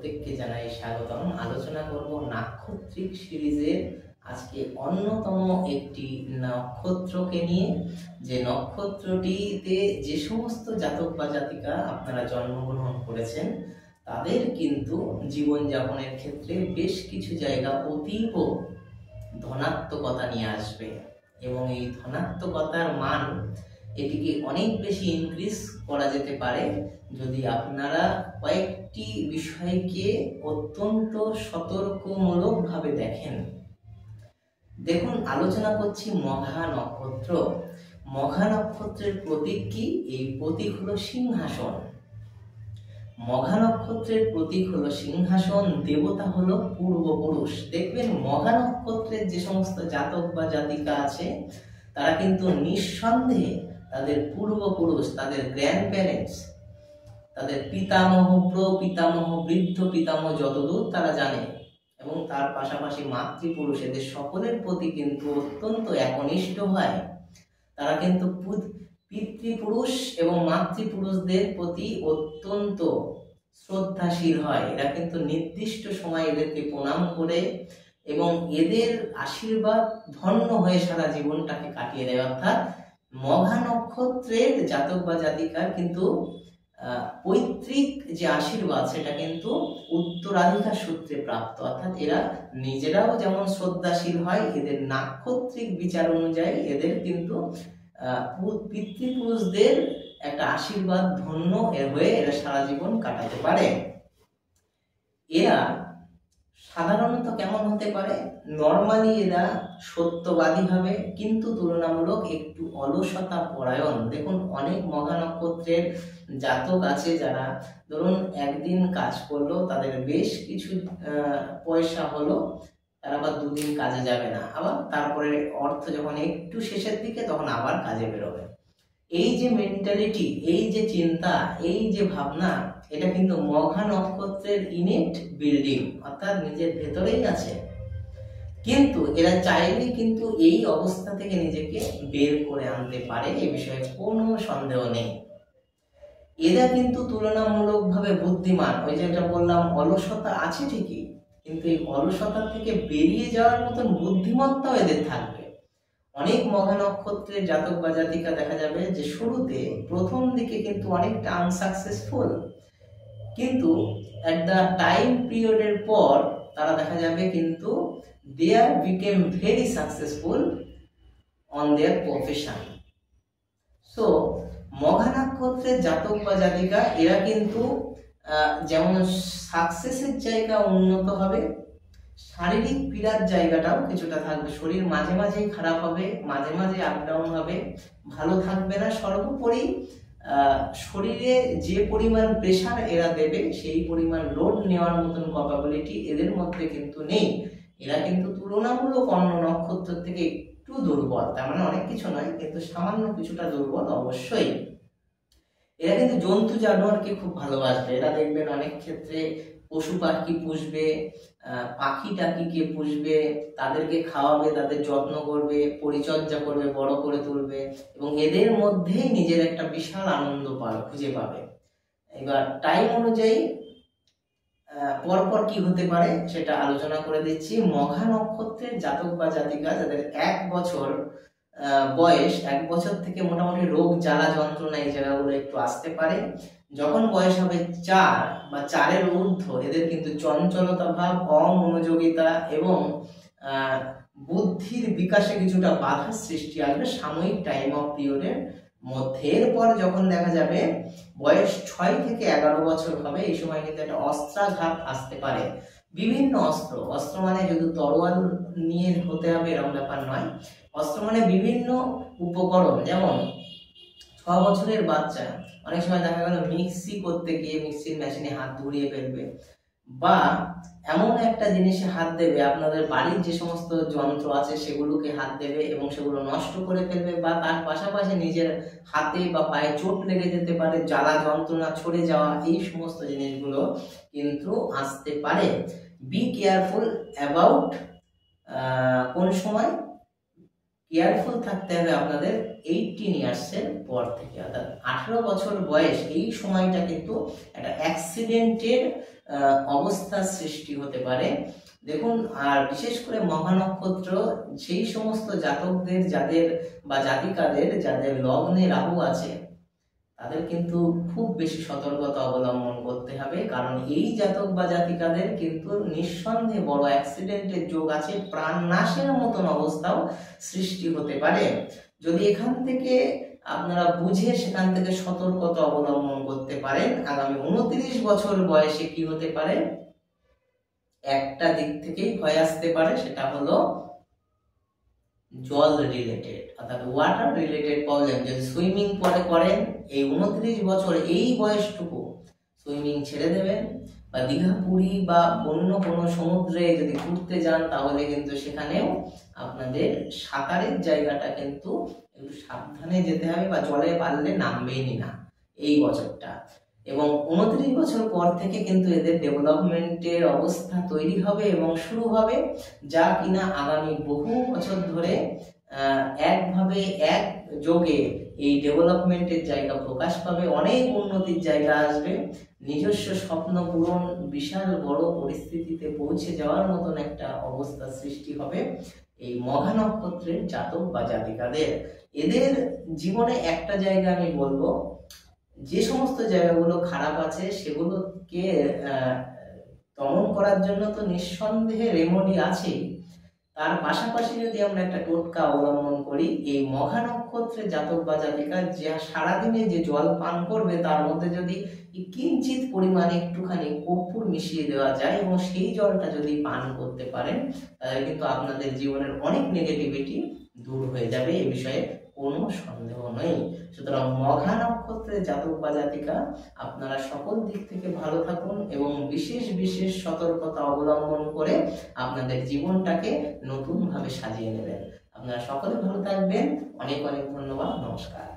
প্রত্যেককে জানাই স্বাগতম। আলোচনা করব নাক্ষত্রিক সিরিজের আজকে অন্যতম একটি নক্ষত্রকে নিয়ে, যে নক্ষত্রটিতে যে সমস্ত জাতক বা জাতিকা আপনারা জন্মগ্রহণ করেছেন তাদের কিন্তু জীবনযাপনের ক্ষেত্রে বেশ কিছু জায়গা অতীব ধনাত্মকতা নিয়ে আসবে এবং এই ধনাত্মকতার মান এটিকে অনেক বেশি ইনক্রিজ করা যেতে পারে যদি আপনারা কয়েকটি বিষয়কে অত্যন্ত সতর্কমূলকভাবে দেখেন। দেখুন, আলোচনা করছি মঘা নক্ষত্র। মঘা নক্ষত্রের প্রতীক কি? এই প্রতীক হলো সিংহাসন। মঘা নক্ষত্রের প্রতীক হলো সিংহাসন, দেবতা হলো পূর্বপুরুষ। দেখবেন মঘা নক্ষত্রের যে সমস্ত জাতক বা জাতিকা আছে তারা কিন্তু নিঃসন্দেহে তাদের পূর্বপুরুষ, তাদের গ্র্যান্ড প্যারেন্টস, তাদের পিতামহ, প্রপিতামহ, বৃদ্ধ পিতামহ যতদূর তারা জানে, এবং তার পাশাপাশি মাতৃপুরুষ, এদের সকলের প্রতি কিন্তু অত্যন্ত একনিষ্ঠ হয়। তারা কিন্তু পিতৃপুরুষ এবং মাতৃপুরুষদের প্রতি অত্যন্ত শ্রদ্ধাশীল হয়। এরা কিন্তু নির্দিষ্ট সময় এদেরকে প্রণাম করে এবং এদের আশীর্বাদ ধন্য হয়ে সারা জীবনটাকে কাটিয়ে দেয়। অর্থাৎ মঘা নক্ষত্রের জাতক বা জাতিকার কিন্তু পৈতৃক যে আশীর্বাদ সেটা কিন্তু উত্তরাধিকার সূত্রে প্রাপ্ত। অর্থাৎ এরা নিজেরাও যেমন শ্রদ্ধাশীল হয়, এদের নাক্ষত্রিক বিচার অনুযায়ী এদের কিন্তু পিতৃপুরুষদের একটা আশীর্বাদ ধন্য হয়ে এরা সারা জীবন কাটাতে পারে। এরা সাধারণত কেমন হতে পারে? নরমালি এরা সত্যবাদী হবে, কিন্তু তুলনামূলক একটু অলসতা পরায়ণ। দেখুন, অনেক মঘা নক্ষত্রের জাতক আছে যারা ধরুন একদিন কাজ করলো, তাদের বেশ কিছু পয়সা হলো, তারা আবার দুদিন কাজে যাবে না, আবার তারপরে অর্থ যখন একটু শেষের দিকে তখন আবার কাজে বেরোবে। এই যে মেন্টালিটি, এই যে চিন্তা, এই যে ভাবনা, এটা কিন্তু মঘা নক্ষত্রের ইনেট বিল্ডিং, অর্থাৎ নিজের ভেতরেই আছে। কিন্তু এরা চাইলে কিন্তু এই অবস্থা থেকে নিজেকে বের করে আনতে পারে, এ বিষয়ে কোনো সন্দেহ নেই। এরা কিন্তু তুলনামূলকভাবে বুদ্ধিমান। ওই যেটা বললাম, অলসতা আছে ঠিকই, কিন্তু এই অলসতা থেকে বেরিয়ে যাওয়ার মতন বুদ্ধিমত্তাও এদের থাকবে। অনেক মঘা নক্ষত্রের জাতক বা জাতিকা দেখা যাবে যে শুরুতে প্রথম দিকে কিন্তু অনেকটা আনসাকসেসফুল, কিন্তু এট দ্য টাইম পিরিয়ডের পর তারা দেখা যাবে কিন্তু they are became very successful on their profession. So মঘা নক্ষত্রের জাতক বা জাতিকা এরা কিন্তু যেমন সাকসেসের জায়গা উন্নত হবে, শারীরিক পীড়ার জায়গাটাও কিছুটা থাকবে। শরীর মাঝে মাঝেই খারাপ হবে, মাঝে মাঝে আপ ডাউন হবে, ভালো থাকবে না। সর্বোপরি শরীরে যে পরিমাণ প্রেশার এরা দেবে সেই পরিমাণ লোড নেওয়ার মতন ক্যাপাবিলিটি এদের মধ্যে কিন্তু নেই। এরা কিন্তু তুলনামূলক অন্য নক্ষত্র থেকে একটু দুর্বল, তার মানে অনেক কিছু নয়, কিন্তু সামান্য কিছুটা দুর্বল অবশ্যই। এরা কিন্তু জন্তু জানোয়ারকে খুব ভালোবাসবে। এরা দেখবেন অনেক ক্ষেত্রে পশু পাখি পুষবে, পাখি টাকিকে পুষবে, তাদেরকে খাওয়াবে, তাদের যত্ন করবে, পরিচর্যা করবে, বড় করে তুলবে, এবং এদের মধ্যেই নিজের একটা বিশাল আনন্দ খুঁজে পাবে। এবার টাইম অনুযায়ী পরপর কি হতে পারে সেটা আলোচনা করে দিচ্ছি। মঘা নক্ষত্রের জাতক বা জাতিকা যাদের 1 বছর বয়স, 1 বছর থেকে মোটামুটি রোগ জ্বালা যন্ত্রণা এই জায়গাগুলো একটু আসতে পারে। যখন বয়স হবে 4 বা 4-এর ঊর্ধ্ব, এদের কিন্তু চঞ্চলতা ভাব, অমনোযোগিতা এবং বুদ্ধির বিকাশে কিছুটা বাধার সৃষ্টি আসবে সাময়িক টাইম অফ পিরিয়ডের মধ্যে। এরপর যখন দেখা যাবে বয়স 6 থেকে 11 বছর হবে, এই সময় কিন্তু একটা অস্ত্রাঘাত আসতে পারে। বিভিন্ন অস্ত্র মানে যদি তরোয়াল নিয়ে হতে হবে এরকম ব্যাপার নয়, অস্ত্র মানে বিভিন্ন উপকরণ। যেমন 6 বছরের বাচ্চা অনেক সময় দেখা গেল মিক্সি করতে গিয়ে মিক্সির মেশিনে হাত ধরিয়ে ফেলবে, বা এমন একটা জিনিসে হাত দেবে, আপনাদের বাড়ির যে সমস্ত যন্ত্র আছে সেগুলোকে হাত দেবে এবং সেগুলো নষ্ট করে ফেলবে, বা তার পাশাপাশি নিজের হাতে বা পায়ে চোট লেগে যেতে পারে, জ্বালা যন্ত্রণা ছড়ে যাওয়া, এই সমস্ত জিনিসগুলো কিন্তু আসতে পারে। বি কেয়ারফুল অ্যাবাউট কোন সময়? কেয়ারফুল থাকতে হবে আপনাদের 18 ইয়ার্সের পর থেকে, অর্থাৎ 18 বছর বয়স, এই সময়টা কিন্তু একটা অ্যাক্সিডেন্টের অবস্থার সৃষ্টি হতে পারে। দেখুন, আর বিশেষ করে মঘা নক্ষত্র সেই সমস্ত জাতকদের যাদের বা জাতিকাদের যাদের লগ্নে রাহু আছে তাদের কিন্তু খুব বেশি সতর্কতা অবলম্বন করতে হবে, কারণ এই জাতক বা জাতিকাদের কিন্তু নিঃসন্দেহে বড় অ্যাক্সিডেন্টের যোগ আছে, প্রাণ নাশের মতন অবস্থাও সৃষ্টি হতে পারে। যদি এখান থেকে আপনারা বুঝে সেখান থেকে সতর্কতা অবলম্বন করতে পারেন, আগামী 29 বছর বয়সে কি হতে পারে, একটা দিক থেকেই ভয় আসতে পারে, সেটা হলো জল রিলেটেড অর্থাৎ ওয়াটার রিলেটেড প্রবলেম। যদি সুইমিং পরে করেন এই 29 বছর এই বয়সটুকু সুইমিং ছেড়ে দেবেন, বা দীঘা পুরী বা অন্য কোনো সমুদ্রে যদি ঘুরতে যান তাহলে কিন্তু সেখানেও আপনাদের সাঁতারের জায়গাটা কিন্তু একটু সাবধানে যেতে হবে, বা জলে পারলে নামবেনই না এই বছরটা। এবং 29 বছর পর থেকে কিন্তু এদের ডেভেলপমেন্টের অবস্থা তৈরি হবে এবং শুরু হবে, যা কিনা আগামী বহু বছর ধরে একভাবে এক যোগে এই ডেভেলপমেন্টের জায়গা প্রকাশ পাবে, অনেক উন্নতির জায়গা আসবে, নিজস্ব স্বপ্ন পূরণ, বিশাল বড় পরিস্থিতিতে পৌঁছে যাওয়ার মতন একটা অবস্থা সৃষ্টি হবে এই মঘা নক্ষত্রের জাতক বা জাতিকাদের। এদের জীবনে একটা জায়গা আমি বলবো, যে সমস্ত জায়গাগুলো খারাপ আছে সেগুলোকে দমন করার জন্য তো নিঃসন্দেহে রেমেডি আছে, তার পাশাপাশি যদি আমরা একটা টোটকা অবলম্বন করি, এই মঘা নক্ষত্রের জাতক বা জাতিকা যা সারাদিনে যে জল পান করবে তার মধ্যে যদি কিঞ্চিত পরিমাণে একটুখানি কর্পূর মিশিয়ে দেওয়া যায় এবং সেই জলটা যদি পান করতে পারেন তাহলে কিন্তু আপনাদের জীবনের অনেক নেগেটিভিটি দূর হয়ে যাবে, এ বিষয়ে কোনো সন্দেহ নেই। সুতরাং মঘা নক্ষত্রের জাতক বা জাতিকা আপনারা সকল দিক থেকে ভালো থাকুন এবং বিশেষ বিশেষ সতর্কতা অবলম্বন করে আপনাদের জীবনটাকে নতুন ভাবে সাজিয়ে নেবেন। আপনারা সকলে ভালো থাকবেন। অনেক অনেক ধন্যবাদ। নমস্কার।